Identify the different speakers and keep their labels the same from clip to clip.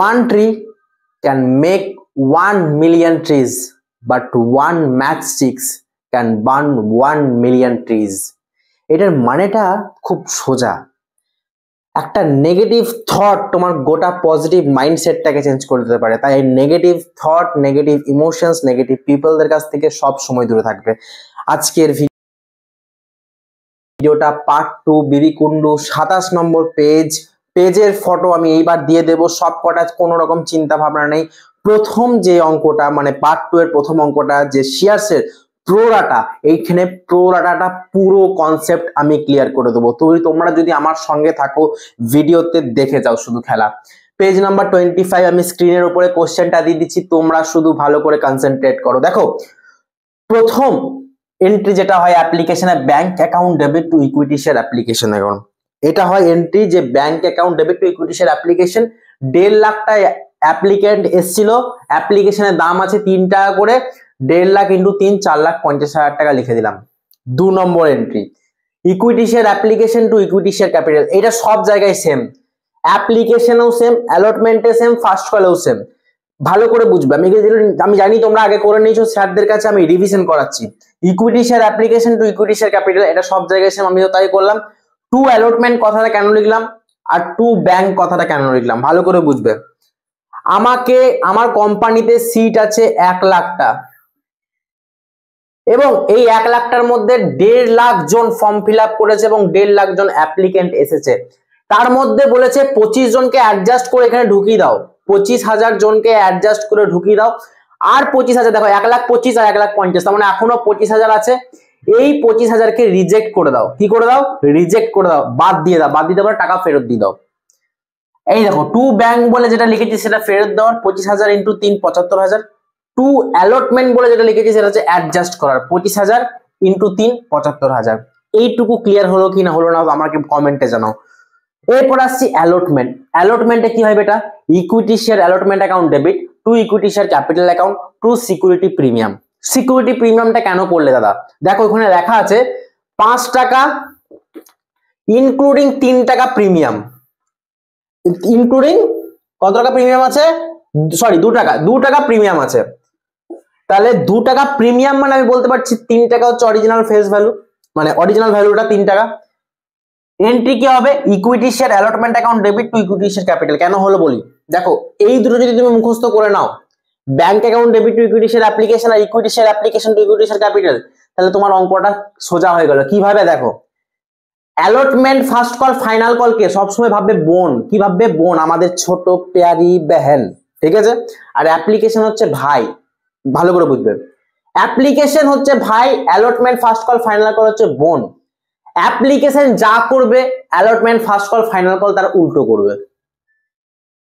Speaker 1: one tree can make 1 million trees, but one matchsticks can burn 1 million trees. এটার মানেটা খুব সোজা। একটা নেগেটিভ থট তোমার গোটা পজিটিভ মাইন্ডসেটটাকে চেঞ্জ করে দিতে পারে। তাই negative thought, negative emotions, negative পিপলদের কাছ থেকে সব সময় দূরে থাকবে। আজকের ভিডিওটা পার্ট 2 বিবি কুন্ডু 27 নম্বর পেজের ফটো আমি এইবার দিয়ে দেব। সব কটা কোনো রকম চিন্তা ভাবনা নেই। প্রথম যে অঙ্কটা মানে পার্ট 2 এর প্রথম অঙ্কটা যে শেয়ারসের প্রোরাটা, এইখানে প্রোরাটাটা পুরো কনসেপ্ট আমি ক্লিয়ার করে দেবো। তোমরা যদি আমার সঙ্গে থাকো ভিডিওতে দেখে যাও শুধু খেলা। পেজ নাম্বার 25 আমি স্ক্রিনের উপরে কোশ্চেনটা দিয়ে দিচ্ছি, তোমরা শুধু ভালো করে কনসেন্ট্রেট করো। দেখো প্রথম এন্ট্রি যেটা হয় অ্যাপ্লিকেশনে bank account debit to equity share application account, এটা হয় এন্ট্রি যে bank account debit to equity share application. 1.5 লাখটা অ্যাপ্লিকেন্ট এসেছিল, অ্যাপ্লিকেশনের দাম আছে 3 টাকা করে, 1.5 লাখ ইন্টু 3 4,50,000 টাকা লিখে দিলাম। 2 নম্বর entry equity share application to equity share capital, এটা সব জায়গায় সেম, অ্যাপ্লিকেশনেও সেম, অ্যালটমেন্টে সেম, ফার্স্ট কলেও সেম। ভালো করে বুঝবে। আমি জানি তোমরা আগে করে নিয়েছো, স্যারদের কাছে আমি রিভিশন করাচ্ছি। Equity share application to equity share capital এটা সব জায়গায় সেম, আমিও তাই করলাম। টু অ্যালটমেন্ট কথাটা কেন লিখলাম আর টু ব্যাংক কথাটা কেন লিখলাম ভালো করে বুঝবে। আমার কোম্পানিতে সিট আছে 1 লাখটা এবং এই 1 লাখটার মধ্যে 1.5 লাখ জন ফর্ম ফিল আপ করেছে এবং 1.5 লাখ জন অ্যাপ্লিকেন্ট এসেছে। তার মধ্যে বলেছে 25 জনকে অ্যাডজাস্ট করে এখানে ঢুকিয়ে দাও, 25,000 জনকে অ্যাডজাস্ট করে ঢুকিয়ে দাও। আর 25,000 দেখো 1,25,000 আর 1,50,000, তার মানে এখনো 25,000 আছে। এই 25,000 কে রিজেক্ট করে দাও। কি করে দাও? রিজেক্ট করে দাও, বাদ দিয়ে দাও। বাদ দিতে পারো টাকা ফেরত দিয়ে দাও। এই দেখো টু ব্যাংক বলে যেটা লিখেছি সেটা ফেরত দেওয়ার 25,000 ইন্টু 3 75,000। টু অ্যালটমেন্ট বলে যেটা লিখেছি সেটা হচ্ছে অ্যাডজাস্ট করার 25,000 ইন্টু 3 75,000। এইটুকু ক্লিয়ার হলো কি না হলো না আমাকে কমেন্টে জানাও। এরপর আসছি অ্যালটমেন্ট। অ্যালটমেন্টে কি হয় বেটা? Equity share allotment account debit to equity share capital account to security premium. Security প্রিমিয়ামটা কেন করলে দাদা? দেখো ওখানে লেখা আছে 5 টাকা ইনক্লুডিং 3 টাকা প্রিমিয়াম, ইনক্লুডিং কত টাকা প্রিমিয়াম আছে? সরি 2 টাকা প্রিমিয়াম আছে। তাহলে 2 টাকা প্রিমিয়াম মানে আমি বলতে পারছি 3 টাকা হচ্ছে অরিজিনাল ফেস ভ্যালু, মানে অরিজিনাল ভ্যালুটা 3 টাকা। এন্ট্রি কি হবে? Equity share allotment account debit to equity share capital. কেন হলো বলি, দেখো এই দুটো যদি তুমি মুখস্থ করে নাও, bank account debit to equity share application আর equity share application to equity share capital, তাহলে তোমার অঙ্কটা সোজা হয়ে গেল। কিভাবে? দেখো allotment first call final call কে সবসময় ভাববে বোন। কি ভাববে? বোন, আমাদের ছোট প্যারি বহন, ঠিক আছে। আর অ্যাপ্লিকেশন হচ্ছে ভাই, ভালো করে বুঝবে। অ্যাপ্লিকেশন হচ্ছে ভাই, allotment first call final call হচ্ছে বোন। অ্যাপ্লিকেশন যা করবে allotment first call final call তার উল্টো করবে।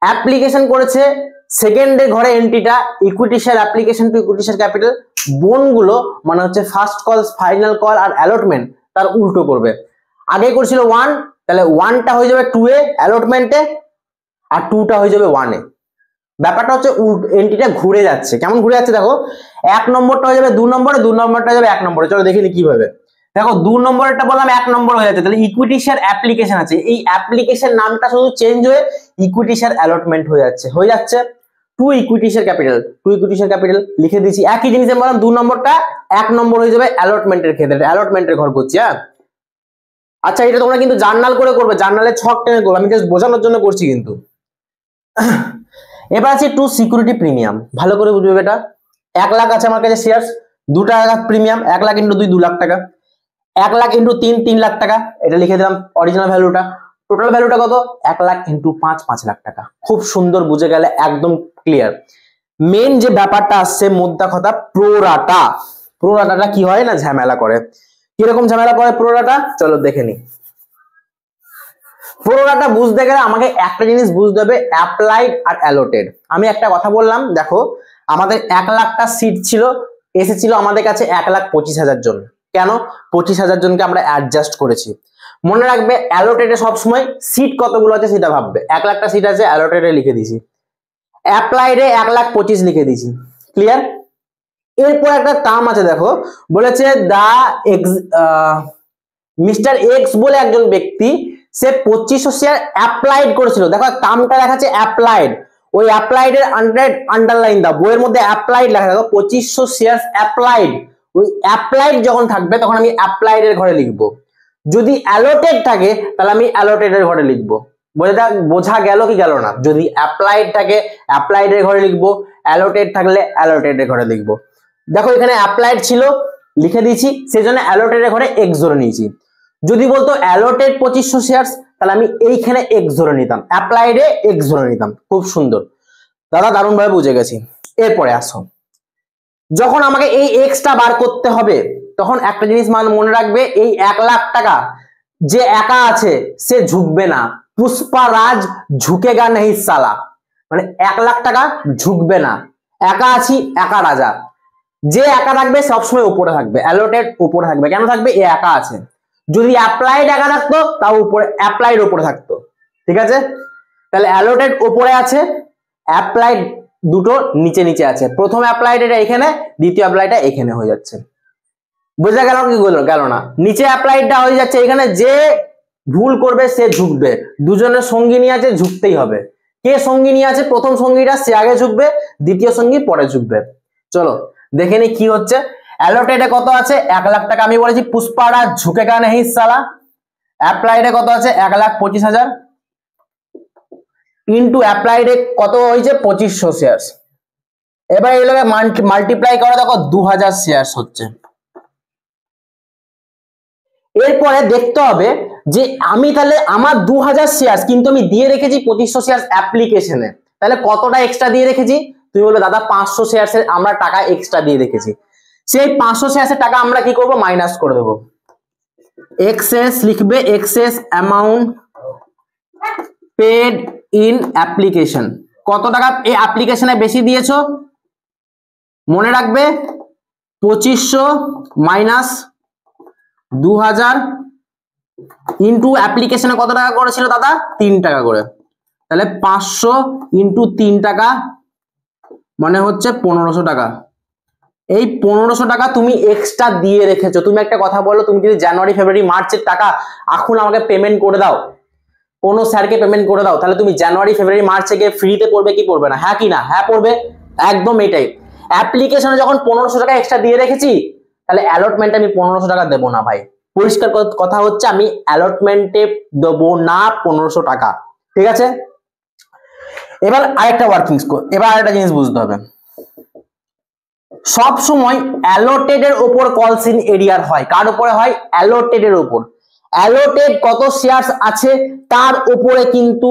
Speaker 1: অ্যাপ্লিকেশন করেছে সেকেন্ডের ঘরে এন্ট্রিটা equity share application to equity share capital, বোনগুলো মানে হচ্ছে ফার্স্ট কল ফাইনাল কল আর অ্যালটমেন্ট তার উল্টো করবে। আগে করছিল 1, তাহলে 1টা হয়ে যাবে 2 এ অ্যালটমেন্টে আর 2টা হয়ে যাবে 1 এ। ব্যাপারটা হচ্ছে এন্ট্রিটা ঘুরে যাচ্ছে। কেমন ঘুরে যাচ্ছে দেখো, 1 নম্বরটা হয়ে যাবে 2 নম্বরে, 2 নম্বরটা হয়ে যাবে 1 নম্বরে। চলো দেখে নি কিভাবে। দেখো 2 নম্বরটা বললাম 1 নম্বর হয়ে যাচ্ছে, তাহলে ইকুইটি শেয়ার অ্যাপ্লিকেশন আছে, এই অ্যাপ্লিকেশন নামটা শুধু চেঞ্জ হয়ে ইকুইটি শেয়ার অ্যালটমেন্ট হয়ে যাচ্ছে two equity share capital. Two equity share capital লিখে দিয়েছি। একই জিনিস আমি বললাম 2 নম্বরটা 1 নম্বর হয়ে যাবে অ্যালটমেন্টের ক্ষেত্রে, অ্যালটমেন্টের ঘর করছি। হ্যাঁ আচ্ছা, এটা তোমরা কিন্তু জার্নাল করে করবে, জার্নালে ছক টেনে করবে, আমি জাস্ট বোঝানোর জন্য করছি কিন্তু। এবার আছে টু সিকিউরিটি প্রিমিয়াম, ভালো করে বুঝবে এটা। 1 লাখ আছে আমার কাছে শেয়ারস, 2 টাকা প্রিমিয়াম, 1 লাখ ইন্টু 2 2 লাখ টাকা, 1 লাখ ইন্টু 3 3 লাখ টাকা, এটা লিখে দিলাম অরিজিনাল ভ্যালুটা। টোটাল ভ্যালুটা কত? 1 লাখ ইন্টু 5 5 লাখ টাকা। খুব সুন্দর, বুঝে গেলে একদম ক্লিয়ার। মেন যে ব্যাপারটা আসছে মোদ্দা কথা, প্রোরাটা। প্রোরাটাটা কি হয় না, ঝামেলা করে। কিরকম ঝামেলা করে প্রোরাটা? চলো দেখে নি। প্রোরাটা বুঝতে গেলে আমাকে একটা জিনিস বুঝতে হবে, অ্যাপ্লাইড আর অ্যালোটেড। আমি একটা কথা বললাম, দেখো আমাদের 1 লাখটা সিট ছিল, এসেছিল আমাদের কাছে 1,25,000 জন। কেন? 25,000 জনকে আমরা অ্যাডজাস্ট করেছি। মনে রাখবে অ্যালোটেডে সবসময় সিট কতগুলো আছে সেটা ভাববে। 1 লাখটা সিট আছে, অ্যালোটেডে লিখে দিয়েছি। অ্যাপ্লাইডে 1,25,000 লিখে দিয়েছি। ক্লিয়ার? এরপর একটা টার্ম আছে, দেখো বলেছে মিস্টার এক্স বলে একজন ব্যক্তি, সে 2500 শেয়ার অ্যাপ্লাইড করেছিল। দেখো টার্মটা দেখাচ্ছে অ্যাপ্লাইড, ওই অ্যাপ্লাইড এর আন্ডারলাইন দাও, বইয়ের মধ্যে অ্যাপ্লাইড লেখা থাকবে 2500 শেয়ার অ্যাপ্লাইড, ওই অ্যাপ্লাইড যখন থাকবে তখন আমি অ্যাপ্লাইড এর ঘরে লিখবো। যদি অ্যালোটেড থাকে তাহলে আমি অ্যালোটেড এর ঘরে লিখবো। বোঝা গেল কি গেল না? যদি অ্যাপ্লাইড থাকে অ্যাপ্লাইড এর ঘরে লিখবো, অ্যালোটেড থাকলে অ্যালোটেড এর ঘরে লিখবো। দেখো এখানে অ্যাপ্লাইড ছিল লিখে দিয়েছি, সেজন্য অ্যালোটেড এর ঘরে এক্স ধরে নিয়েছি। যদি বলতো অ্যালোটেড 2500 শেয়ার তাহলে আমি এইখানে এক্স ধরে নিতাম, অ্যাপ্লাইডে এক্স ধরে নিতাম। খুব সুন্দর দাদা, দারুণ ভাবে বুঝে গেছি। এরপরে আসো, যখন আমাকে এই এক্সটা বার করতে হবে তখন একটা জিনিস মনে রাখবে, এই 1 লাখ টাকা যে একা আছে সে ঝুঁকবে না। পুষ্পারাজ ঝুঁকেগা নেই সালা, মানে 1 লাখ টাকা ঝুঁকবে না। একা আছি, একা রাজা। যে একা থাকবে সবসময় উপরে থাকবে, অ্যালোটেড উপরে থাকবে। কেন থাকবে? এ একা আছে। যদি অ্যাপ্লাইড একা থাকতো তাও উপরে, অ্যাপ্লাইড উপরে থাকতো। ঠিক আছে, তাহলে অ্যালোটেড উপরে আছে, অ্যাপ্লাইড দুটো নিচে নিচে আছে। প্রথম অ্যাপ্লাইড এটা এখানে, দ্বিতীয় অ্যাপ্লাইডটা এখানে হয়ে যাচ্ছে। বোঝা গেল কি গেল না? নিচে অ্যাপ্লাইডটা হয়ে যাচ্ছে এখানে, যে ভুল করবে সে ঝুঁকবে। দুজনের সঙ্গিনী আছে, ঝুঁকতেই হবে। কে সঙ্গিনী আছে? প্রথম সঙ্গীটা, সে আগে ঝুঁকবে, দ্বিতীয় সঙ্গী পরে ঝুঁকবে। চলো দেখে নি কি হচ্ছে। অ্যালোটেডে কত আছে? 1 লাখ টাকা। আমি বলেছি পুষ্পারাজ ঝুঁকেগা নেই সালা। অ্যাপ্লাইডে কত আছে? 1,25,000 ইন্টু অ্যাপ্লাইডে কত হয়েছে? 2500 শেয়ার। এবার এগুলোকে মাল্টিপ্লাই করে দেখো 2000 শেয়ার হচ্ছে। এরপরে দেখতে হবে যে আমি তাহলে আমার 2000 শেয়ার কিন্তু আমি দিয়ে রেখেছি 2500 শেয়ার অ্যাপ্লিকেশনে, তাহলে কতটা এক্সট্রা দিয়ে রেখেছি? তুমি বলবে দাদা 500 শেয়ারের আমরা টাকা এক্সট্রা দিয়ে রেখেছি। সেই 500 শেয়ারের টাকা আমরা কি করব? মাইনাস করে দেবো। এক্সেস লিখবে, excess amount paid in application. কত টাকা এই অ্যাপ্লিকেশনে বেশি দিয়েছো? মনে রাখবে 2500 মাইনাস 2000 ইন্টু অ্যাপ্লিকেশনে কত টাকা করেছিল দাদা? 3 টাকা করে। তাহলে 500 ইন্টু 3 টাকা মানে হচ্ছে 1500 টাকা। এই 1500 টাকা তুমি এক্সট্রা দিয়ে রেখেছো। তুমি একটা কথা বলো, তুমি যদি জানুয়ারি ফেব্রুয়ারি মার্চের টাকা এখন আমাকে পেমেন্ট করে দাও, কোনো স্যারকে পেমেন্ট করে দাও, তাহলে তুমি জানুয়ারি ফেব্রুয়ারি মার্চে গিয়ে ফ্রিতে পড়বে কি পড়বে না? হ্যাঁ কি না? হ্যাঁ পড়বে, একদম এটাই। অ্যাপ্লিকেশনে যখন 1500 টাকা এক্সট্রা দিয়ে রেখেছি তাহলে অ্যালটমেন্টে আমি 1500 টাকা দেবো না ভাই। পরিষ্কার কথা হচ্ছে আমি অ্যালটমেন্টে দেবো না 1500 টাকা। ঠিক আছে, এবার আরেকটা ওয়ার্কিংস, এবার আরেকটা জিনিস বুঝতে হবে। সব সময় অ্যালোটেড এর উপর কলসিন এরিয়ার হয়। কার উপরে হয়? অ্যালোটেড এর উপর। অ্যালোটেড কত শেয়ারস আছে তার উপরে কিন্তু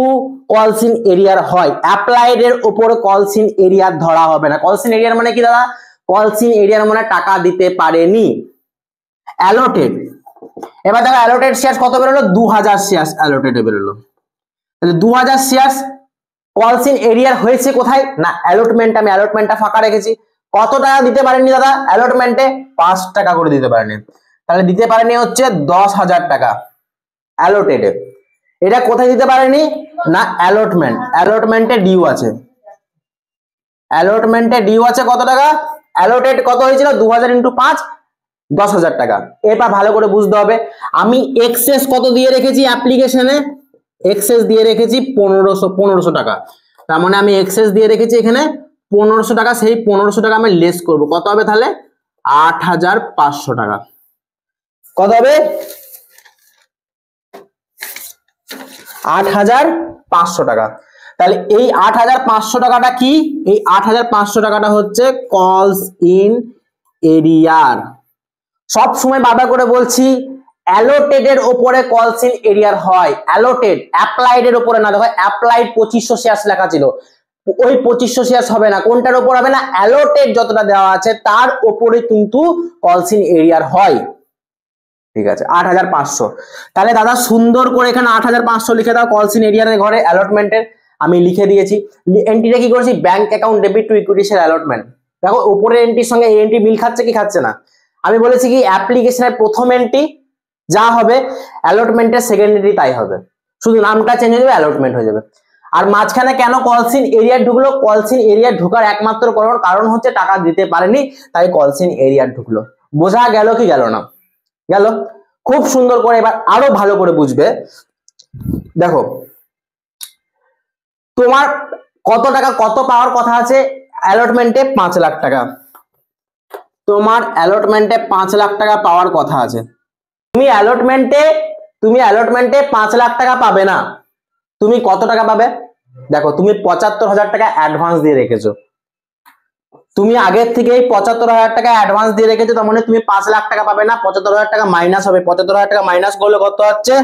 Speaker 1: কলসিন এরিয়ার হয়। অ্যাপ্লাইড এর উপর কলসিন এরিয়ার ধরা হবে না। কলসিন এরিয়ার মানে কি দাদা? কলসিন এরিয়ার মানে টাকা দিতে পারেনি। অ্যালোটেড, এবার দেখো অ্যালোটেড শেয়ার কত বেরোলো? 2000 শেয়ার অ্যালোটেডে বেরোলো। তাহলে 2000 শেয়ার কলসিন এরিয়ার হয়েছে কোথায়? না অ্যালটমেন্ট। আমি অ্যালটমেন্টটা ফাঁকা রেখেছি। কত টাকা দিতে পারেননি দাদা? অ্যালটমেন্টে 5 টাকা করে দিতে পারেনি। তাহলে দিতে পারেনি হচ্ছে 10,000 টাকা অ্যালোটেডে। এটা কোথায় দিতে পারেনি? না অ্যালটমেন্ট। অ্যালটমেন্টে ডিউ আছে, অ্যালটমেন্টে ডিউ আছে কত টাকা? অ্যালোটেড কত হয়েছিল? 2000 ইন্টু 5, 10,000 টাকা। এরপর ভালো করে বুঝতে হবে আমি এক্সেস কত দিয়ে রেখেছি অ্যাপ্লিকেশনে? এক্সেস দিয়ে রেখেছি 1500 টাকা। তার মানে আমি এক্সেস দিয়ে রেখেছি এখানে 1500 টাকা। সেই 1500 টাকা আমি লেস করব, কত হবে তাহলে? 8500 টাকা। কত হবে? 8500 টাকা। তাহলে এই 8500 টাকাটা কি? এই 8500 টাকাটা হচ্ছে কলস ইন এরিয়ার। সব সময় বারবার করে বলছি অ্যালোটেড এর উপরে কলস ইন এরিয়ার হয়। অ্যালোটেড, অ্যাপ্লাইড এর উপরে না। দেখো অ্যাপ্লাইড 2500 শেয়ার লেখা ছিল, ওই 2500 শেয়ার হবে না। কোনটার উপর হবে না? অ্যালোটেড যতটা দেওয়া আছে তার উপরে কিন্তু কলস ইন এরিয়ার হয়। ঠিক আছে, 8500। তাহলে দাদা সুন্দর করে এখানে 8500 লিখে দাও কলস ইন এরিয়ার ঘরে অ্যালটমেন্টের। আমি লিখে দিয়েছি। এন্ট্রিটা কি করেছি? Bank account debit to equity share allotment. দেখো উপরের এন্ট্রির সঙ্গে এই এন্ট্রি মিল খাচ্ছে কি খাচ্ছে না? আমি বলেছি কি অ্যাপ্লিকেশনের প্রথম এন্ট্রি যা হবে অ্যালটমেন্টের সেকেন্ড এন্ট্রি তাই হবে, শুধু নামটা চেঞ্জ হয়ে যাবে, অ্যালটমেন্ট হয়ে যাবে। আর মাঝখানে কেন কলস ইন এরিয়া ঢুকলো? কলস ইন এরিয়া ঢোকার একমাত্র কারণ হচ্ছে টাকা দিতে পারেনি, তাই কলস ইন এরিয়া ঢুকলো। বোঝা গেল কি গেল না? গেল। খুব সুন্দর করে এবার আরো ভালো করে বুঝবে। দেখো তোমার কত টাকা কত পাওয়ার কথা আছে অ্যালটমেন্টে? 5 লাখ টাকা। তোমার অ্যালটমেন্টে 5 লাখ টাকা পাওয়ার কথা আছে। তুমি অ্যালটমেন্টে 5 লাখ টাকা পাবে না, তুমি কত টাকা পাবে? দেখো তুমি 75,000 টাকা অ্যাডভান্স দিয়ে রেখেছো, তুমি আগের থেকেই 75,000 টাকা অ্যাডভান্স দিয়ে রেখেছো, তার মানে তুমি 5 লাখ টাকা পাবে না, 75,000 টাকা মাইনাস হবে। 75,000 টাকা মাইনাস করলে কত হচ্ছে?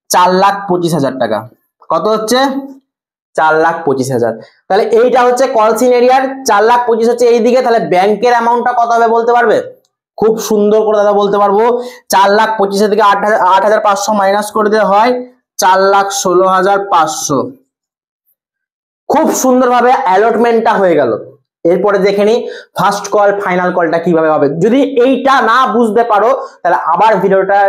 Speaker 1: 4,25,000 টাকা। কত হচ্ছে? 4,25,000। তাহলে এইটা হচ্ছে কলসিন এরিয়ার 4,25,000 হচ্ছে এইদিকে। তাহলে ব্যাংকের অ্যামাউন্টটা কত হবে বলতে পারবে? খুব সুন্দর করে দাদা বলতে পারবো। 4,25,000 থেকে 8,500 মাইনাস করে দিলে হয় 4,16,500। খুব সুন্দরভাবে অ্যালটমেন্টটা হয়ে গেল। এরপরে দেখে নি ফার্স্ট কল ফাইনাল কলটা কিভাবে হবে। যদি এইটা না বুঝতে পারো তাহলে আবার ভিডিওটা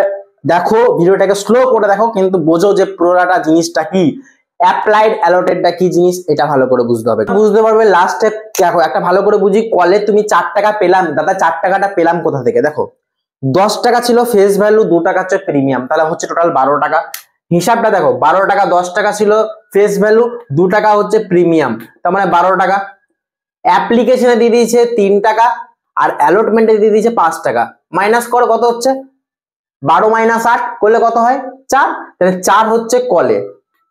Speaker 1: দেখো, ভিডিওটাকে স্লো করে দেখো, কিন্তু বোঝো যে পুরোটা জিনিসটা কি, অ্যাপ্লাইড অ্যালটেডটা কি জিনিস, এটা ভালো করে বুঝতে হবে। বুঝতে পারবে লাস্টে। দেখো একটা ভালো করে বুঝি, কলে তুমি 4 টাকা পেলাম, দাদা 4 টাকাটা পেলাম কোথা থেকে? দেখো 10 টাকা ছিল ফেস ভ্যালু, 2 টাকা হচ্ছে প্রিমিয়াম, তাহলে হচ্ছে টোটাল 12 টাকা। হিসাবটা দেখো, 12 টাকা, 10 টাকা ছিল ফেস ভ্যালু, 2 টাকা হচ্ছে প্রিমিয়াম, তার মানে 12 টাকা। অ্যাপ্লিকেশনে দিয়ে দিয়েছে 3 টাকা, আর অ্যালটমেন্টে দিয়ে দিয়েছে 5 টাকা। মাইনাস করো কত হচ্ছে? 12 মাইনাস 8 করলে কত হয়? 4। তাহলে 4 হচ্ছে কলে,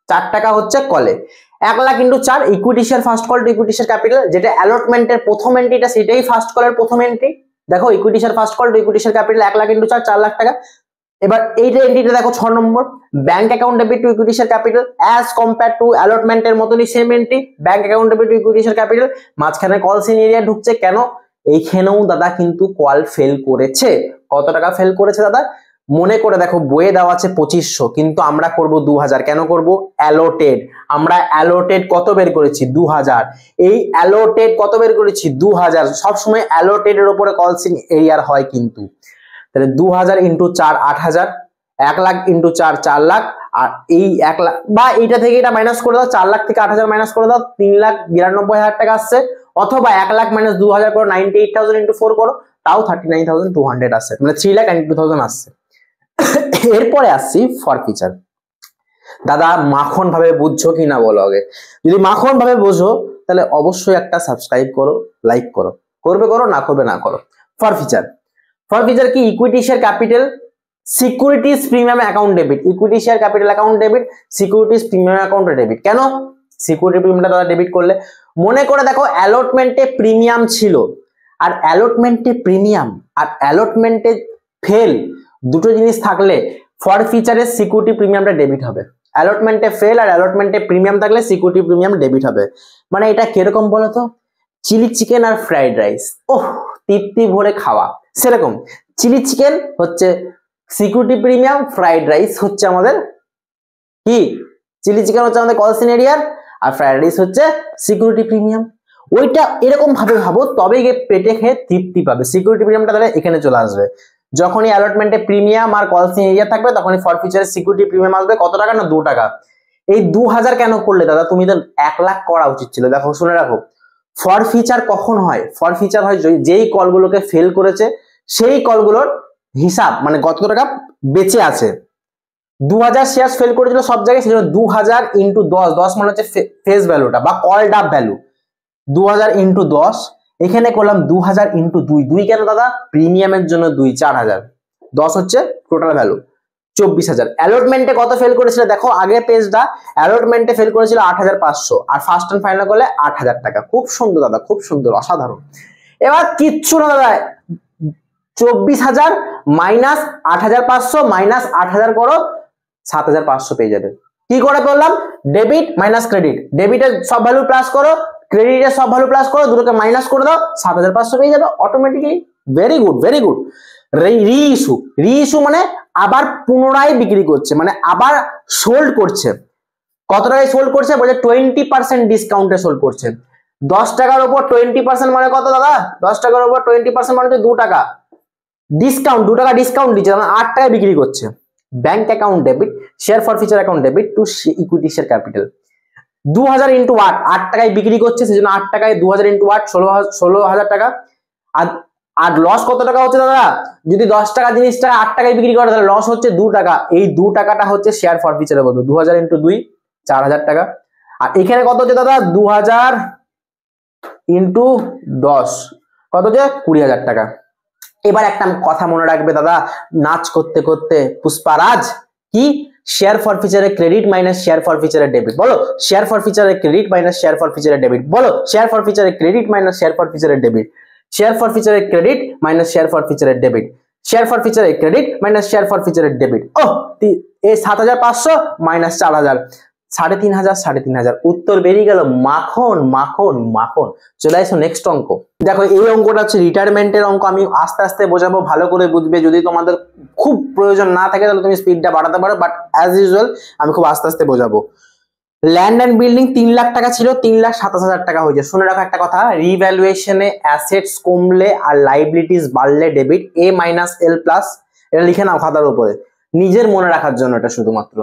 Speaker 1: 4 টাকা হচ্ছে কলে। 1 lakh into 4 equity share first call to equity share capital, যেটা অ্যালটমেন্টের প্রথম এন্ট্রিটা সেটাই ফার্স্ট কলের প্রথম এন্ট্রি। দেখো equity share first call to equity share capital 1 lakh into 4 4 lakh টাকা। এবার এইটা এন্ট্রিটা দেখো 6 নম্বর, bank account debit to equity share capital as compare to অ্যালটমেন্টের মতনই সেম এন্ট্রি, bank account debit to equity share capital. মাঝখানে কল সিন এরিয়া ঢুকছে কেন? এইখানেও দাদা কিন্তু কল ফেল করেছে। কত টাকা ফেল করেছে দাদা? মনে করে দেখো, বইয়ে দেওয়া আছে 2500, কিন্তু আমরা করব 2000। কেন করব? অ্যালোটেড। আমরা অ্যালোটেড কত বের করেছি? 2000। এই অ্যালোটেড কত বের করেছি? 2000। সবসময় অ্যালোটেডের উপরে কল সিন এরিয়ার হয় কিন্তু। তাহলে 2000 ইন্টু 4 8000, 1 লাখ ইন্টু 4 4 লাখ, আর এই 1 লাখ বা এইটা থেকে এটা মাইনাস করে দাও, 4 লাখ থেকে 8000 মাইনাস করে দাও, 3,92,000 টাকা আসছে। অথবা 1 লাখ মাইনাস 2000 করো, 98,000 ইন্টু 4 করো, তাও 39,200 আসছে, মানে 3,92,000 আসছে। এরপরে আসছি ফর ফিচার। দাদা মাখন ভাবে বুঝছো কি না বলো আগে। যদি মাখন ভাবে বোঝো তাহলে অবশ্যই একটা সাবস্ক্রাইব করো, লাইক করো, করবে করো, না করবে না করো। ফর ফিচার, ফর ফিচার কি? Equity share capital securities premium account debit, equity share capital account debit, securities premium account debit. কেন সিকিউরিটি প্রিমিয়ামটা দাদা ডেবিট করলে? মনে করে দেখো অ্যালটমেন্টে প্রিমিয়াম ছিল, আর অ্যালটমেন্টে প্রিমিয়াম আর অ্যালটমেন্টে ফেল, দুটো জিনিস থাকলে ফর ফিচারের সিকিউরিটি প্রিমিয়ামটা ডেবিট হবে। অ্যালটমেন্টে ফেল আর অ্যালটমেন্টে প্রিমিয়াম থাকলে সিকিউরিটি প্রিমিয়াম ডেবিট হবে। মানে এটা কিরকম বলো তো? চিলি চিকেন আর ফ্রাইড রাইস, ওহ তৃপ্তি ভরে খাওয়া, সেরকম চিলি চিকেন হচ্ছে সিকিউরিটি প্রিমিয়াম, ফ্রাইড রাইস হচ্ছে আমাদের কি? চিলি চিকেন হচ্ছে আমাদের কল সিন এরিয়ার, আর ফ্রাইড রাইস হচ্ছে সিকিউরিটি প্রিমিয়াম। ওইটা এরকম ভাবে ভাবো, তবে গিয়ে পেটে খেয়ে তৃপ্তি পাবে। সিকিউরিটি প্রিমিয়ামটা তাহলে এখানে চলে আসবে। যখনই অ্যালটমেন্টে premium R call in area থাকবে তখনই ফর ফিচারের সিকিউরিটি প্রিমিয়াম আসবে। কত টাকা? না 2 টাকা। এই 2000 কেন করলে দাদা? তুমি তো 1 লাখ করা উচিত ছিল। দেখো শুনে রাখো, ফর ফিচার কখন হয়? ফর ফিচার হয় যেই কলগুলোকে ফেল করেছে সেই কলগুলোর হিসাব, মানে কত টাকা বেঁচে আছে। 2000 শেয়ার ফেল করেছিল সব জায়গায়, সেজন্য 2000 ইন্টু 10, 10 মানে হচ্ছে ফেস ভ্যালুটা বা কলড আপ ভ্যালু। 2000 ইন্টু 10, এখানে করলাম 2000 ইন্টু 2, 2 কেন দাদা? প্রিমিয়ামের জন্য 2, 4000, 10 হচ্ছে টোটাল ভ্যালু 24,000। অ্যালটমেন্টে কত ফেল করেছিল দেখো আগের পেজটা, অ্যালটমেন্টে ফেল করেছিল 8,500, আর ফার্স্ট এন্ড ফাইনাল করলে 8,000 টাকা। খুব সুন্দর দাদা, খুব সুন্দর, অসাধারণ। এবার কিচ্ছু না দাদা, 24,000 মাইনাস 8,500 মাইনাস 8,000 করো, 7,500 পেয়ে যাবে। কি করে করলাম? ডেবিট মাইনাস ক্রেডিট, ডেবিটের সব ভ্যালু প্লাস করো, ক্রেডিটের সব ভ্যালু প্লাস করো, দুটোকে মাইনাস করে দাও, 7,500 পেয়ে যাবে automatically. Very good, very good. Reissue, reissue মানে আবার পুনরায় বিক্রি করছে, মানে আবার সোল্ড করছে। কত টাকায় সোল্ড করছে? বলছে 20% ডিসকাউন্টে সোল্ড করছে। 10 টাকার উপর 20% মানে কত দাদা? 10 টাকার উপর 20% মানে 2 টাকা ডিসকাউন্ট, 2 টাকা ডিসকাউন্ট দিচ্ছে, মানে 8 টাকায় বিক্রি করছে। Bank account debit, share for feature account debit to equity share capital. 2000 into 8, 8 টাকায় বিক্রি করছে, সেজন্য 8 টাকায় 2000 ইন্টু 8 16,000 টাকা। আর লস কত টাকা হচ্ছে দাদা? যদি 10 টাকা জিনিসটা 8 টাকায় বিক্রি করে তাহলে লস হচ্ছে 2 টাকা। এই 2 টাকাটা হচ্ছে শেয়ার ফর ফিচারের বদল। 2000 ইন্টু 2 4000 টাকা। আর এখানে কত হচ্ছে দাদা 2000 ইন্টু 10 কত হচ্ছে 20,000 টাকা। এবার একটা কথা মনে রাখবে দাদা, নাচ করতে করতে পুষ্পারাজ কি share forfeiture credit minus share forfeiture debit, বলো share forfeiture credit minus share forfeiture debit, বলো share forfeiture credit minus share forfeiture debit, share forfeiture credit minus share forfeiture debit, share forfeiture credit minus share forfeiture debit. ও এই 7,500 minus 4,000 3,500 3,500 উত্তর বেরিয়ে গেল মাখন মাখন মাখন। চলে আসো নেক্সট অঙ্ক। দেখো এই অঙ্কটা হচ্ছে রিটায়ারমেন্টের অঙ্ক, আমি আস্তে আস্তে বোঝাবো, ভালো করে বুঝবে। যদি তোমাদের খুব প্রয়োজন না থাকে তাহলে তুমি স্পিডটা বাড়াতে পারো, বাট অ্যাজ ইউজুয়াল আমি খুব আস্তে আস্তে বোঝাবো। ল্যান্ড অ্যান্ড বিল্ডিং 3 লাখ টাকা ছিল, 3,27,000 টাকা হয়েছে। শুনে রাখো একটা কথা, রিভ্যালুয়েশনে অ্যাসেটস কমলে আর লাইবিলিটিস বাড়লে ডেবিট এ মাইনাস এল প্লাস, এটা লিখে নাও খাতার উপরে নিজের মনে রাখার জন্য, এটা শুধুমাত্র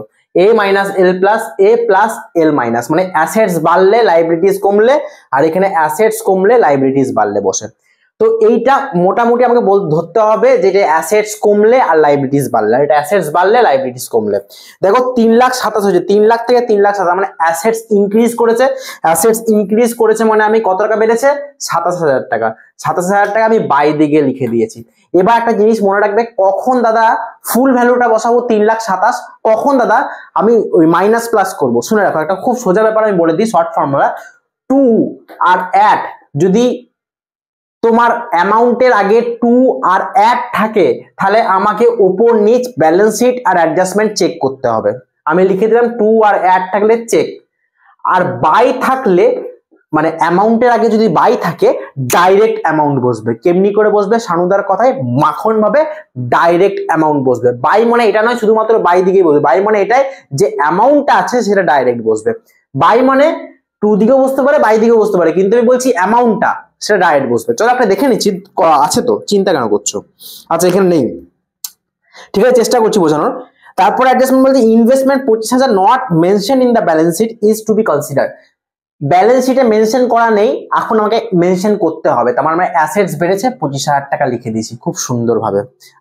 Speaker 1: এ মাইনাস এল প্লাস এ প্লাস এল মাইনাস, মানে অ্যাসেটস বাড়লে লাইবিলিটিস কমলে, আর এখানে অ্যাসেটস কমলে লাইবিলিটিস বাড়লে বসে। তো এইটা মোটামুটি আমাকে ধরতে হবে যে অ্যাসেটস কমলে আর লাইবিলিটিস বাড়লে, এটা অ্যাসেটস বাড়লে লাইবিলিটিস কমলে। দেখো 3,27,000 হয়েছে, 3 লাখ থেকে 3,27,000 মানে অ্যাসেটস ইনক্রিজ করেছে, অ্যাসেটস ইনক্রিজ করেছে মানে আমি কত টাকা বেড়েছে 27,000 টাকা, 27,000 টাকা আমি বাই দিকে লিখে দিয়েছি। এবার একটা জিনিস মনে রাখবে, কখন দাদা ফুল ভ্যালুটা বসাবো 3,27,000, কখন দাদা আমি ওই মাইনাস প্লাস করবো। শুনে রাখো একটা খুব সোজা ব্যাপার আমি বলে দিই, শর্ট ফর্মুলা 2 আর 8 যদি তোমার অ্যামাউন্টের আগে 2 আর 8 থাকে তাহলে আমাকে উপর নিচ ব্যালেন্স শিট আর অ্যাডজাস্টমেন্ট চেক করতে হবে। আমি লিখে দিলাম 2 আর 8 থাকলে চেক, আর বাই থাকলে মানে অ্যামাউন্টের আগে যদি বাই থাকে ডাইরেক্ট অ্যামাউন্ট বসবে। কেমনি করে বসবে? শানুদার কথায় মাখন ভাবে ডাইরেক্ট অ্যামাউন্ট বসবে। বাই মানে এটা নয় শুধুমাত্র বাই দিকেই বসবে, বাই মানে এটাই যে অ্যামাউন্টটা আছে সেটা ডাইরেক্ট বসবে। বাই মানে 2 দিকেও বসতে পারে বাই দিকেও বসতে পারে, কিন্তু আমি বলছি অ্যামাউন্টটা সেটা ডাইরেক্ট বসবে। চলো একটা দেখে নিচ্ছি, আছে তো, চিন্তা কেন করছো? আচ্ছা এখানে নেই, ঠিক আছে, চেষ্টা করছি বোঝানোর। তারপর অ্যাডজাস্টমেন্ট বলতে investment 25,000 not mention in the balance sheet is to be consider. Balance শিটে মেনশন করা নেই, এখন আমাকে মেনশন করতে হবে। তার মানে অ্যাসেটস বেড়েছে 25,000 টাকা লিখে দিয়েছি খুব সুন্দরভাবে।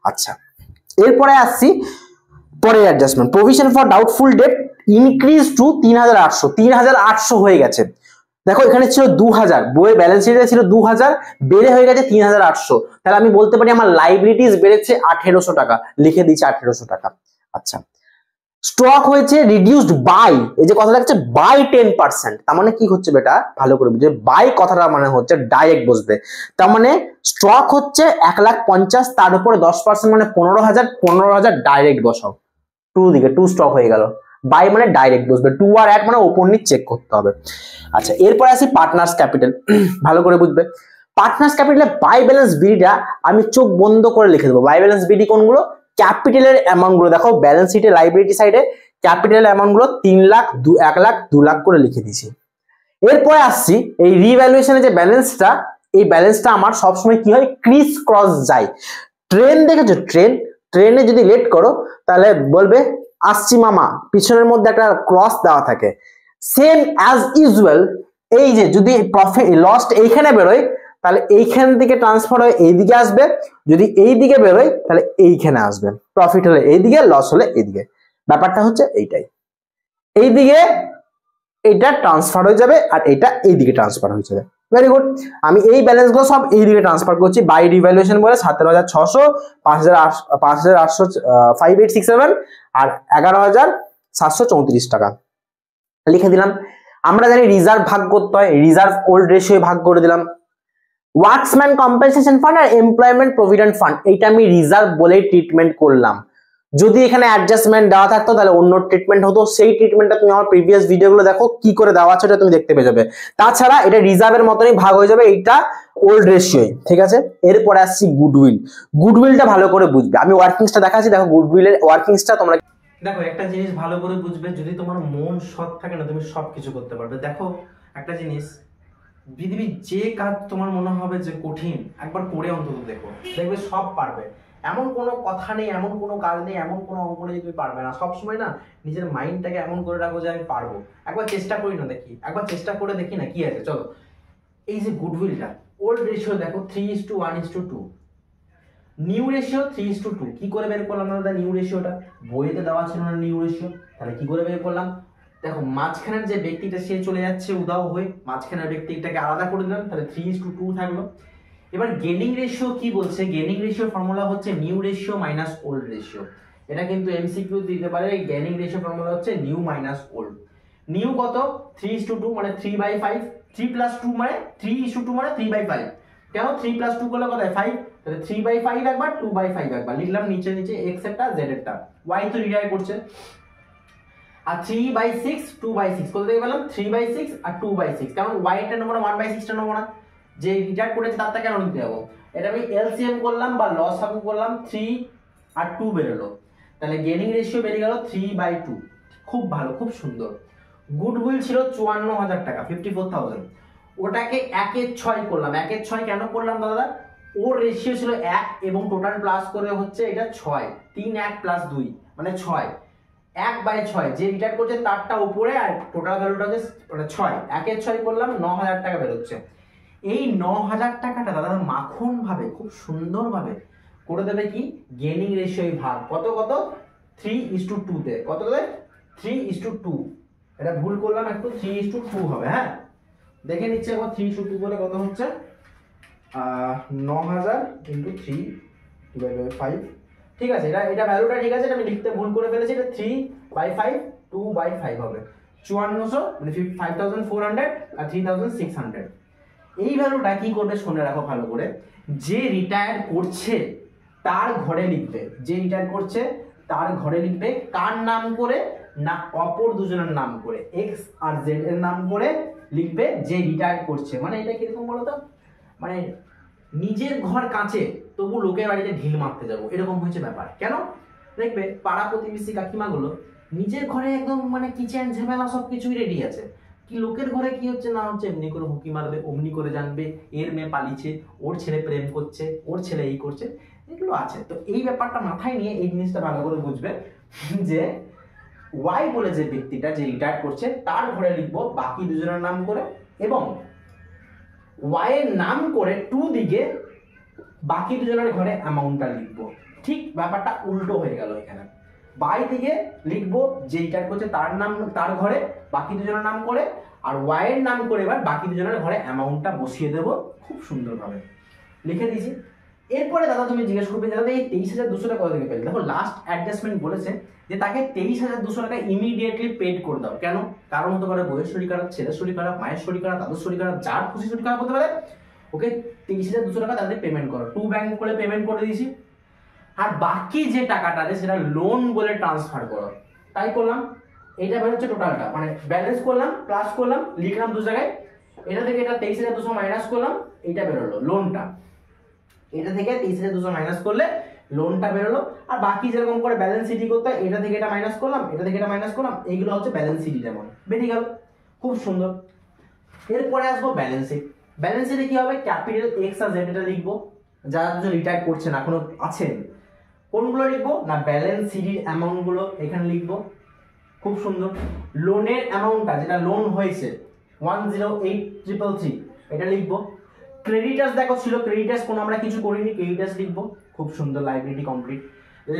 Speaker 1: আচ্ছা এরপরে আসছি পরের adjustment, provision for doubtful debt increase to 3,800, 3,800 হয়ে গেছে। দেখো এখানে ছিল 2,000, বইয়ের ব্যালেন্স শিটে ছিল 2,000, বেড়ে হয়ে গেছে 3,800, তাহলে আমি বলতে পারি আমার লাইবিলিটিস বেড়েছে 1,800 টাকা, লিখে দিয়েছি 1,800 টাকা। আচ্ছা স্টক হয়েছে রিডিউসড বাই, এই যে কথাটা হচ্ছে বাই 10%, তার মানে কি হচ্ছে বেটা ভালো করে বুঝে, বাই কথাটা মানে হচ্ছে ডাইরেক্ট বসবে। তার মানে স্টক হচ্ছে 1,50,000, তার উপরে 10% মানে 15,000, 15,000 ডাইরেক্ট বসাও, 2 দিকে 2 স্টক হয়ে গেল। বাই মানে ডাইরেক্ট বসবে, 2 আর 8 মানে ওপর নিচ চেক করতে হবে। আচ্ছা এরপরে আসি পার্টনার্স ক্যাপিটাল, ভালো করে বুঝবে। পার্টনার্স ক্যাপিটালে বাই ব্যালেন্স বিডিটা আমি চোখ বন্ধ করে লিখে দেবো। বাই ব্যালেন্স বিডি কোনগুলো? ক্যাপিটালের অ্যামাউন্ট গুলো। দেখো ব্যালেন্স শিটে লাইবিলিটি সাইডে ক্যাপিটাল অ্যামাউন্ট গুলো 3 লাখ 1 লাখ 2 লাখ করে লিখে দিয়েছি। এরপরে আসছি এই রিভ্যালুয়েশনের যে ব্যালেন্সটা, এই ব্যালেন্সটা আমার সবসময় কি হয় ক্রিস ক্রস যায়। ট্রেন দেখেছো, ট্রেনে যদি লেট করো তাহলে বলবে আসছি মামা, পিছনের মধ্যে একটা ক্রস দেওয়া থাকে। সেম অ্যাজ ইউজুয়াল এই যে যদি প্রফিট লস্ট এইখানে বেরোয় তাহলে এইখান থেকে ট্রান্সফার হয়ে এইদিকে আসবে, যদি এই দিকে বেরোয় তাহলে এইখানে আসবে। প্রফিট হলে এইদিকে, লস হলে এইদিকে। ব্যাপারটা হচ্ছে এইটাই, এইদিকে এইটা ট্রান্সফার হয়ে যাবে আর এটা এইদিকে ট্রান্সফার হয়ে যাবে। ভেরি গুড, আমি এই ব্যালেন্স গুলো সব এইদিকে ট্রান্সফার করছি। বাই রিভ্যালুয়েশন বলে 17,600, 5,800, 5867 আর 11,734 টাকা লিখে দিলাম। আমরা জানি রিজার্ভ ভাগ করতে হয়, রিজার্ভ ওল্ড রেশিও ভাগ করে দিলাম। ওয়ার্কসম্যান কম্পেনসেশন ফান্ড আর এমপ্লয়মেন্ট প্রভিডেন্ট ফান্ড, এইটা আমি রিজার্ভ বলেই ট্রিটমেন্ট করলাম। যদি এখানে অ্যাডজাস্টমেন্ট দেওয়া থাকতো তাহলে অন্য ট্রিটমেন্ট হতো। সেই ট্রিটমেন্টটা তুমি আমার প্রিভিয়াস ভিডিওগুলো দেখো কি করে দেওয়া আছে, এটা তুমি দেখতে পেয়ে যাবে। তাছাড়া এটা রিজার্ভের মতনই ভাগ হয়ে যাবে, এইটা ওল্ড রেশিওই, ঠিক আছে। এরপরে আসছি গুডউইল। গুডউইলটা ভালো করে বুঝবে, আমি ওয়ার্কিংসটা দেখাচ্ছি। দেখো গুডউইলের ওয়ার্কিংসটা তোমরা দেখো, একটা জিনিস ভালো করে বুঝবে, যদি তোমার মন সৎ থাকে না তুমি সবকিছু করতে পারবে। দেখো একটা জিনিস, পৃথিবীর যে কাজ তোমার মনে হবে যে কঠিন, একবার করে অন্তত দেখো, দেখবে সব পারবে। এমন কোনো কথা নেই, এমন কোনো কাজ নেই, এমন কোনো অঙ্ক নেই তুমি পারবে না। সবসময় না নিজের মাইন্ডটাকে এমন করে রাখো যে আমি পারবো। একবার চেষ্টা করি না দেখি, একবার চেষ্টা করে দেখি না কি আছে। চলো এই যে গুডউইলটা ওল্ড রেশিও দেখো 3:1:2, নিউ রেশিও 3:2। কি করে বের করলাম দাদা নিউ রেশিওটা? বইতে দেওয়া ছিল না নিউ রেশিও, তাহলে কি করে বের করলাম? দেখো মাঝখানের যে ব্যক্তিটা সে চলে যাচ্ছে উধাও হয়ে, মাঝখানের ব্যক্তিটাকে আলাদা করে দিলাম, তাহলে 3:2 থাকলো। এবার গেনিং রেশিও কি বলছে, গেনিং রেশিও ফর্মুলা হচ্ছে new ratio minus old ratio. এটা কিন্তু এমসিকিউ দিতে পারে। গেনিং রেশিও ফর্মুলা হচ্ছে নিউ মাইনাস ওল্ড। নিউ কত 3:2 মানে 3/5, 3 + 2 মানে 3:2 মানে 3/5। কেন 3 + 2 করলে কত হয় 5, তাহলে 3/5 একবার 2/5 একবার লিখলাম, নিচে নিচে x এরটা z এরটা, y তো রিটায়ার করছে। আর 3/6 2/6 কত থেকে পেলাম 3/6 আর 2/6, কারণ y এর টা নেবো না 1/6 টা নেবো না, যে রিটায়ার করেছে তারটা কেন নিতে যাবো। এটা আমি এলসিএম করলাম বা লসাগু করলাম, 3 আর 2 বেরোলো, তাহলে গেনিং রেশিও বেরিয়ে গেল 3/2। খুব ভালো, খুব সুন্দর। গুডউইল ছিল 54,000 টাকা 54,000, ওটাকে 1/6 করলাম। 1/6 কেন করলাম দাদা, ওর রেশিও ছিল 1 এবং টোটাল প্লাস করে হচ্ছে এটা 6, 3 1 + 2 মানে 6, 1/6 যে রিটায়ার করছে তারটা উপরে আর টোটাল ভ্যালুটা হচ্ছে মানে 6, 1/6 করলাম 9,000 টাকা বেরোচ্ছে। এই 9,000 টাকাটা দাদা মাখন ভাবে খুব সুন্দর ভাবে করে দেবে কি গেনিং রেশিও ভাগ কত কত 3:2 তে, কত দেবে 3:2। এটা ভুল করলাম একটু, 3:2 হবে। হ্যাঁ দেখে নিচ্ছে একবার 3:2 বলে কত হচ্ছে 9,000 × 3/5। ঠিক আছে, এটা ভ্যালুটা ঠিক আছে, এটা আমি লিখতে ভুল করে ফেলেছি, এটা 3/5 2/5 হবে 5400 মানে 5400 আর 3600। এই ভ্যালুটা কি করবে শুনে রাখো ভালো করে, যে রিটায়ার করছে তার ঘরে লিখবে, যে রিটায়ার করছে তার ঘরে লিখবে কার নাম করে না অপর দুজনের নাম করে, এক্স আর জেড এর নাম করে লিখবে যে রিটায়ার করছে। মানে এটা কিরকম বলতো, মানে নিজের ঘর কাছে তবু লোকের বাড়িতে ঢিল মারতে যাবো এরকম হচ্ছে ব্যাপার। কেন দেখবে পাড়া প্রতিবেশী কাকিমা গুলো নিজের ঘরে একদম মানে কিচেন ঝামেলা সবকিছুই রেডি আছে, কি লোকের ঘরে কি হচ্ছে না হচ্ছে এমনি করে হুকি মারবে, অমনি করে জানবে এর মেয়ে পালিয়েছে, ওর ছেলে প্রেম করছে, ওর ছেলে এই করছে, এগুলো আছে। তো এই ব্যাপারটা মাথায় নিয়ে এই জিনিসটা ভালো করে বুঝবে যে ওয়াই বলে যে ব্যক্তিটা যে রিটায়ার করছে তার ঘরে লিখবো বাকি দুজনের নাম করে, এবং ওয়াই এর নাম করে টু দিকে বাকি দুজনের ঘরে অ্যামাউন্টটা লিখবো। ঠিক ব্যাপারটা উল্টো হয়ে গেল এখানে, বাই দিকে লিখবো যে রিটায়ার করছে তার নাম তার ঘরে বাকি দুজনের নাম করে, আর ওয়াই এর নাম করে এবার বাকি দুজনের ঘরে অ্যামাউন্টটা বসিয়ে দেবো খুব সুন্দরভাবে লিখে দিয়েছি। এরপরে দাদা তুমি জিজ্ঞেস করবে দাদা এই 23,200 টাকা কোথা থেকে পেলে। দেখো লাস্ট অ্যাডজাস্টমেন্ট বলেছে যে তাকে 23,200 টাকা ইমিডিয়েটলি পেড করে দাও। কেন, কারণ হতে পারে বইয়ের শরীর খারাপ, ছেলের শরীর খারাপ, মায়ের শরীর খারাপ, দাদুর শরীর খারাপ, যার খুশি শরীর খারাপ হতে পারে, ওকে 23,200 টাকা তাদের পেমেন্ট করো। 2 ব্যাংক করে পেমেন্ট করে দিয়েছি, আর বাকি যে টাকাটা আছে সেটা লোন বলে ট্রান্সফার করো। তাই করলাম, এটা বেরোচ্ছে টোটালটা, মানে ব্যালেন্স করলাম প্লাস করলাম লিখলাম দু জায়গায়, এটা থেকে এটা 23,200 মাইনাস করলাম, এইটা বেরোলো লোনটা, এটা থেকে 23,200 মাইনাস করলে লোনটা বেরোলো। আর বাকি যেরকম করে ব্যালেন্স সিটি করতে হয়, এটা থেকে এটা মাইনাস করলাম, এটা থেকে এটা মাইনাস করলাম, এইগুলো হচ্ছে ব্যালেন্স সিটি যেমন বেরিয়ে গেল, খুব সুন্দর। এরপরে আসবো ব্যালেন্স শিট। ব্যালেন্স শিটে কি হবে, ক্যাপিটাল এক্স আর জেড এটা লিখবো, যারা দুজন রিটায়ার করছেন এখনো আছেন কোনগুলো লিখবো না ব্যালেন্স সিটির অ্যামাউন্ট গুলো এখানে লিখবো, খুব সুন্দর। লোনের অ্যামাউন্টটা যেটা লোন হয়েছে 108,333 এটা লিখবো। ক্রেডিটার্স দেখো ছিল, ক্রেডিটার্স কোনো আমরা কিছু করিনি, ক্রেডিটার্স লিখবো, খুব সুন্দর, library complete.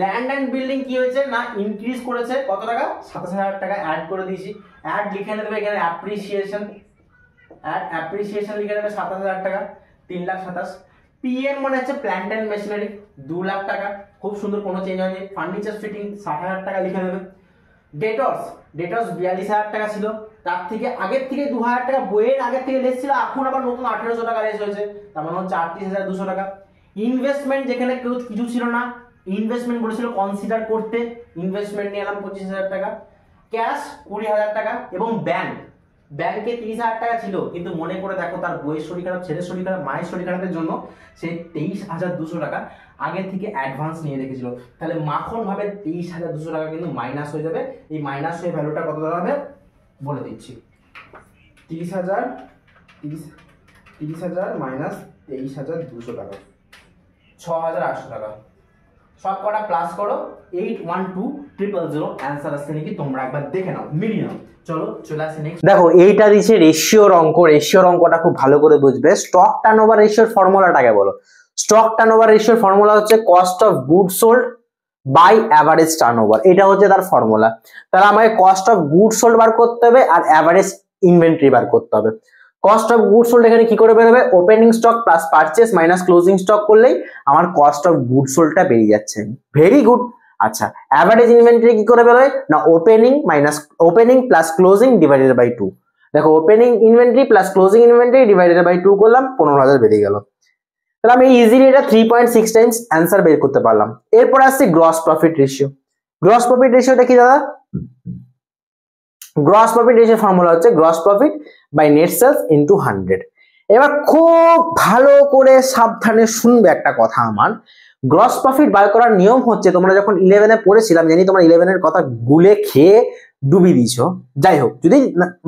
Speaker 1: Land and building কি হয়েছে না ইনক্রিজ করেছে, কত টাকা 27,000 টাকা অ্যাড করে দিয়েছি, অ্যাড লিখে নেবে এখানে অ্যাপ্রিসিয়েশন, অ্যাপ্রিসিয়েশন লিখে নেবে 27,000 টাকা 3,27,000। পিএম মানে হচ্ছে প্ল্যান্ট অ্যান্ড মেশিনারি 2 লাখ টাকা, খুব সুন্দর, কোনো চেঞ্জ হয়নি। ফার্নিচার ফিটিং 60,000 টাকা লিখে নেবে। ডেটর্স 42,000 টাকা ছিল, তার থেকে আগের থেকে 2,000 টাকা বইয়ের আগের থেকে লেস ছিল, এখন আবার নতুন 1,800 টাকা লেস হয়েছে, তার মানে হচ্ছে 38,200 টাকা। ইনভেস্টমেন্ট যেখানে কেউ কিছু ছিল না, ইনভেস্টমেন্ট বলেছিল কনসিডার করতে, ইনভেস্টমেন্ট নিয়ে এলাম 25,000 টাকা। ক্যাশ 20,000 টাকা, এবং ব্যাংকে 30,000 টাকা ছিল, কিন্তু মনে করে দেখো তার বইয়ের শরীর খারাপ, ছেলের শরীর খারাপ, মায়ের শরীর খারাপের জন্য সে 23,200 টাকা আগে থেকে অ্যাডভান্স নিয়ে রেখেছিল, তাহলে মাখন ভাবে 23,200 টাকা কিন্তু মাইনাস হয়ে যাবে। এই মাইনাস হয়ে ভ্যালুটা কত দাঁড়াবে বলে দিচ্ছি, 30,000 মাইনাস 23,200 টাকা 6,800 টাকা। সব কটা প্লাস করো 812,000 অ্যান্সার আসছে নাকি তোমরা একবার দেখে নাও, মিলিয়ে নাও। চলো চলে আসি নেক্সট। দেখো এইটা দিচ্ছে রেশিওর অঙ্ক, রেশিওর অঙ্কটা খুব ভালো করে বুঝবে। স্টক টার্নওভার রেশিওর ফর্মুলাটাকে বলো। স্টক টার্নওভার রেশিওর ফর্মুলা হচ্ছে cost of goods sold by average turnover, এটা হচ্ছে তার ফর্মুলা। তাহলে আমাকে কস্ট অফ গুডস সোল্ড বার করতে হবে আর অ্যাভারেজ ইনভেন্টরি বার করতে হবে। কস্ট অফ গুডস সোল্ড এখানে কি করে বেরোবে, opening stock plus purchase minus closing stock করলেই আমার কস্ট অফ গুডস সোল্ডটা বেরিয়ে যাচ্ছে। Very good. আচ্ছা, অ্যাভারেজ ইনভেন্টরি কি করে বেরোয় না, opening plus closing divided by 2। দেখো opening inventory plus closing inventory divided by 2 করলাম, 15,000 বেরিয়ে গেল। তাহলে আমি ইজিলি এটা 3.6 টাইমস অ্যান্সার বের করতে পারলাম। এরপর আসছে gross profit ratio. Gross profit রেশিওটা কি দাদা, গ্রস প্রফিট রেশিও ফর্মুলা হচ্ছে gross profit by net sales into 100। এবার খুব ভালো করে সাবধানে শুনবে একটা কথা আমার। গ্রস প্রফিট বার করার নিয়ম হচ্ছে, তোমরা যখন 11-এ পড়েছিলাম, জানি তোমরা 11-এর কথা গুলে খেয়ে ডুবি দিয়েছো, যাই হোক যদি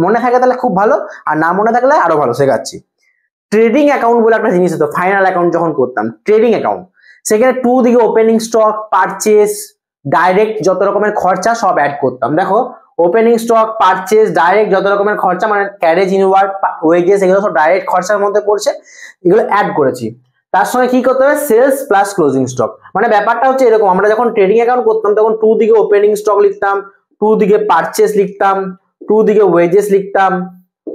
Speaker 1: মনে থাকে তাহলে খুব ভালো, আর না মনে থাকলে আরো ভালো শেখাচ্ছি। ট্রেডিং অ্যাকাউন্ট বলে একটা জিনিস হতো, ফাইনাল অ্যাকাউন্ট যখন করতাম ট্রেডিং অ্যাকাউন্ট, সেখানে 2 দিকে ওপেনিং স্টক, পারচেস, ডাইরেক্ট যত রকমের খরচা সব অ্যাড করতাম। দেখো ওপেনিং স্টক, পারচেস, ডাইরেক্ট যত রকমের খরচা, মানে ক্যারেজ ইনওয়ার্ড, ওয়েজেস, এগুলো সব ডাইরেক্ট খরচার মধ্যে পড়ছে, এগুলো অ্যাড করেছি। তার সঙ্গে কি করতে হবে, সেলস প্লাস ক্লোজিং স্টক। মানে ব্যাপারটা হচ্ছে এরকম, আমরা যখন ট্রেডিং অ্যাকাউন্ট করতাম তখন 2 দিকে ওপেনিং স্টক লিখতাম, 2 দিকে পারচেস লিখতাম, 2 দিকে ওয়েজেস লিখতাম,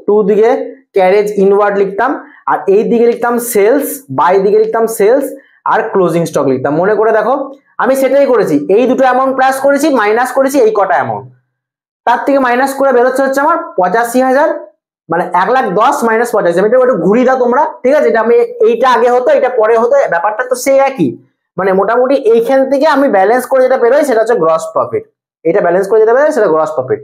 Speaker 1: 2 দিকে ক্যারেজ ইনওয়ার্ড লিখতাম, আর এই দিকে লিখতাম সেলস, বাই দিকে লিখতাম সেলস আর ক্লোজিং স্টক লিখতাম। মনে করে দেখো আমি সেটাই করেছি, এই দুটো অ্যামাউন্ট প্লাস করেছি, মাইনাস করেছি এই কটা অ্যামাউন্ট, তার থেকে মাইনাস করে বেরোচ্ছে হচ্ছে আমার 85,000, মানে 1,10,000 মাইনাস 85। এটা একটু ঘুরি দাও তোমরা, ঠিক আছে, এটা আমি এইটা আগে হতো এটা পরে হতো, ব্যাপারটা তো সেই একই। মানে মোটামুটি এইখান থেকে আমি ব্যালেন্স করে যেটা বেরোয় সেটা হচ্ছে গ্রস প্রফিট, এটা ব্যালেন্স করে যেটা বেরোয় সেটা gross profit.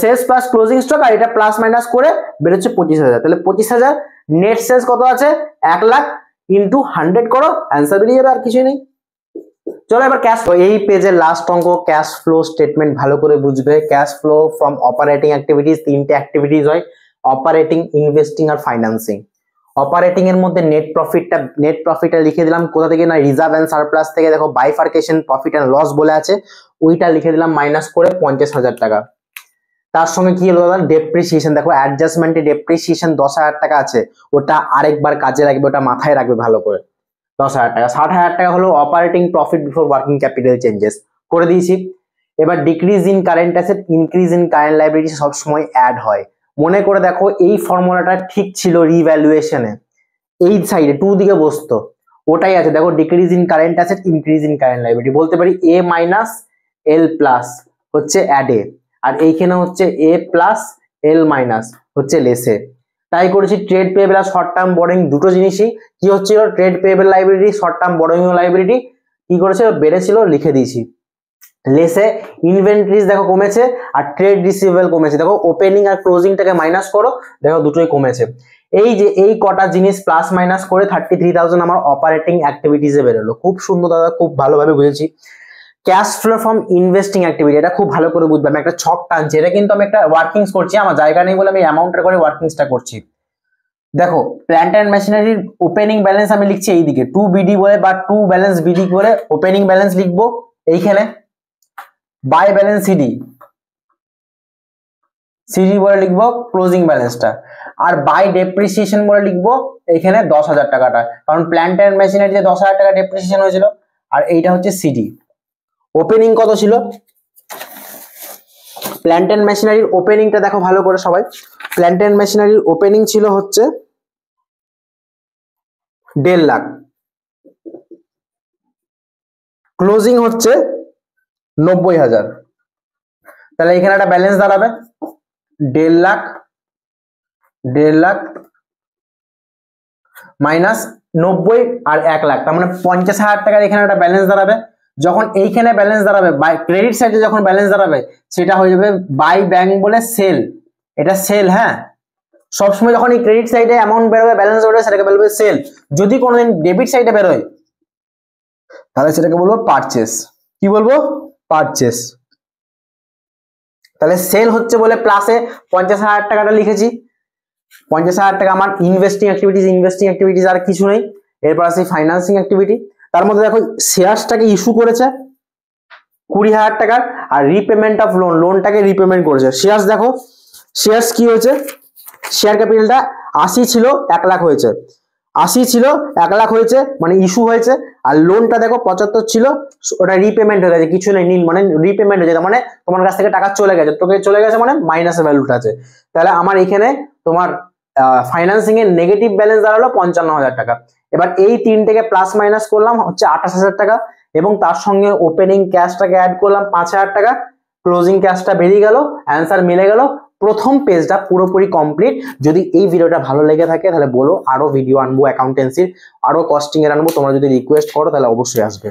Speaker 1: Sales plus closing stock, আর এটা প্লাস মাইনাস করে বেরোচ্ছে 25,000। তাহলে 25,000 নেট সেলস কত আছে, 1,00,000 ইন্টু 100 করো, অ্যান্সার বেরিয়ে যাবে, আর কিছুই নেই। চলো এবার ক্যাশ ফ্লো, এই পেজের লাস্ট অঙ্ক ক্যাশ ফ্লো স্টেটমেন্ট ভালো করে বুঝবে। Cash flow from operating activities, 3টে অ্যাক্টিভিটিস হয়, অপারেটিং, ইনভেস্টিং আর ফাইন্যান্সিং। অপারেটিং এর মধ্যে নেট প্রফিটটা লিখে দিলাম কোথা থেকে না, রিজার্ভ এন্ড সারপ্লাস থেকে। দেখো বাইফার্কেশন প্রফিট এন্ড লস বলে আছে, ওইটা লিখে দিলাম মাইনাস করে 50,000 টাকা। তার সঙ্গে কি হলো দাদা, ডেপ্রিসিয়েশন। দেখো অ্যাডজাস্টমেন্টে ডেপ্রিসিয়েশন 10,000 টাকা আছে, ওটা আরেকবার কাজে লাগবে, ওটা মাথায় রাখবে ভালো করে। 10,000 টাকা, 60,000 টাকা হলো operating profit before working capital changes, করে দিয়েছি। এবার decrease in current asset, increase in current liability সব সময় অ্যাড হয়। মনে করে দেখো এই ফর্মুলাটা ঠিক ছিল রিভ্যালুয়েশনে, এই সাইডে 2 দিকে বসতো, ওটাই আছে। দেখো decrease in current asset, increase in current liability, বলতে পারি এ মাইনাস এল প্লাস হচ্ছে অ্যাডে, আর এইখানে হচ্ছে এ প্লাস এল মাইনাস হচ্ছে লেসে। তাই করেছি ট্রেড পেয়েবল আর শর্ট টার্ম বোরোইং দুটো জিনিসই কি হচ্ছিল, trade payable liability, short term borrowing liability কি করেছিল, বেড়েছিল, লিখে দিয়েছি। লেসে ইনভেন্টরিজ দেখো কমেছে, আর ট্রেড রিসিভেবল কমেছে। দেখো ওপেনিং আর ক্লোজিংটাকে মাইনাস করো, দেখো দুটোই কমেছে। এই যে এই কটা জিনিস প্লাস মাইনাস করে 33,000 আমার অপারেটিং অ্যাক্টিভিটিসে বেরোলো। খুব সুন্দর দাদা, খুব ভালোভাবে বুঝেছি। Cash flow from investing activity, এটা খুব ভালো করে বুঝবে, আমি একটা ছক টানছি, এটা কিন্তু আমি একটা ওয়ার্কিংস করছি, আমার জায়গা নেই বলে আমি অ্যামাউন্টের করে ওয়ার্কিংসটা করছি। দেখো প্ল্যান্ট অ্যান্ড মেশিনারির ওপেনিং ব্যালেন্স আমি লিখছি এইদিকে 2 বিডি বলে, বা 2 ব্যালেন্স বিডি করে ওপেনিং ব্যালেন্স লিখবো এইখানে, বাই ব্যালেন্স সিডি বলে লিখবো ক্লোজিং ব্যালেন্সটা, আর বাই ডেপ্রিসিয়েশন বলে লিখবো এইখানে 10,000 টাকাটা, কারণ প্ল্যান্ট অ্যান্ড মেশিনারিতে 10,000 টাকা ডেপ্রিসিয়েশন হয়েছিল, আর এইটা হচ্ছে সিডি। ওপেনিং কত ছিল, প্ল্যান্ট অ্যান্ড মেশিনারির ওপেনিংটা দেখো ভালো করে সবাই, প্ল্যান্ট অ্যান্ড মেশিনারির ওপেনিং ছিল হচ্ছে 1.5 লাখ, ক্লোজিং হচ্ছে 90,000। তাহলে এখানে একটা ব্যালেন্স দাঁড়াবে 1.5 লাখ মাইনাস 90 আর 1 লাখ, তার মানে 50,000 টাকার এখানে একটা ব্যালেন্স দাঁড়াবে। যখন এইখানে ব্যালেন্স দাঁড়াবে বাই ক্রেডিট সাইডে, যখন ব্যালেন্স দাঁড়াবে সেটা হয়ে যাবে বাই ব্যাংক বলে সেল, এটা সেল। হ্যাঁ, সবসময় যখন এই ক্রেডিট সাইডে অ্যামাউন্ট বেরোবে, ব্যালেন্স বেরোবে, সেটাকে বলবে সেল। যদি কোনোদিন ডেবিট সাইডে বেরোয় তাহলে সেটাকে বলবো পারচেস। কি বলবো, পারচেস। তাহলে সেল হচ্ছে বলে প্লাসে 50,000 টাকাটা লিখেছি। 50,000 টাকা আমার ইনভেস্টিং অ্যাক্টিভিটিস আর কিছু নেই। এরপর আছে ফাইন্যান্সিং অ্যাক্টিভিটি, তার মধ্যে দেখো শেয়ারসটাকে ইস্যু করেছে 20,000 টাকার, আর রিপেমেন্ট অফ লোনটাকে রিপেমেন্ট করেছে। শেয়ারস দেখো, শেয়ারস কি হয়েছে, শেয়ার ক্যাপিটালটা 80 ছিল 1 লাখ হয়েছে, 80 ছিল 1 লাখ হয়েছে, মানে ইস্যু হয়েছে, আর লোনটা দেখো 75 ছিল, ওটা রিপেমেন্ট হয়ে গেছে, কিছু নেই, নীল মানে রিপেমেন্ট হয়ে গেছে, মানে তোমার কাছ থেকে টাকা চলে গেছে, তোকে চলে গেছে মানে মাইনাসের ভ্যালুটা আছে। তাহলে আমার এখানে তোমার ফাইন্যান্সিং এর নেগেটিভ ব্যালেন্স দাঁড়ালো 55,000 টাকা। এবার এই তিনটেকে প্লাস মাইনাস করলাম হচ্ছে 28,000 টাকা, এবং তার সঙ্গে ওপেনিং ক্যাশটাকে অ্যাড করলাম 5,000 টাকা, ক্লোজিং ক্যাশটা বেরিয়ে গেল, অ্যান্সার মিলে গেল। প্রথম পেজটা পুরোপুরি কমপ্লিট। যদি এই ভিডিওটা ভালো লেগে থাকে তাহলে বলো, আরো ভিডিও আনবো অ্যাকাউন্টেন্সির, আরো কস্টিং এর আনবো, তোমরা যদি রিকোয়েস্ট করো তাহলে অবশ্যই আসবে।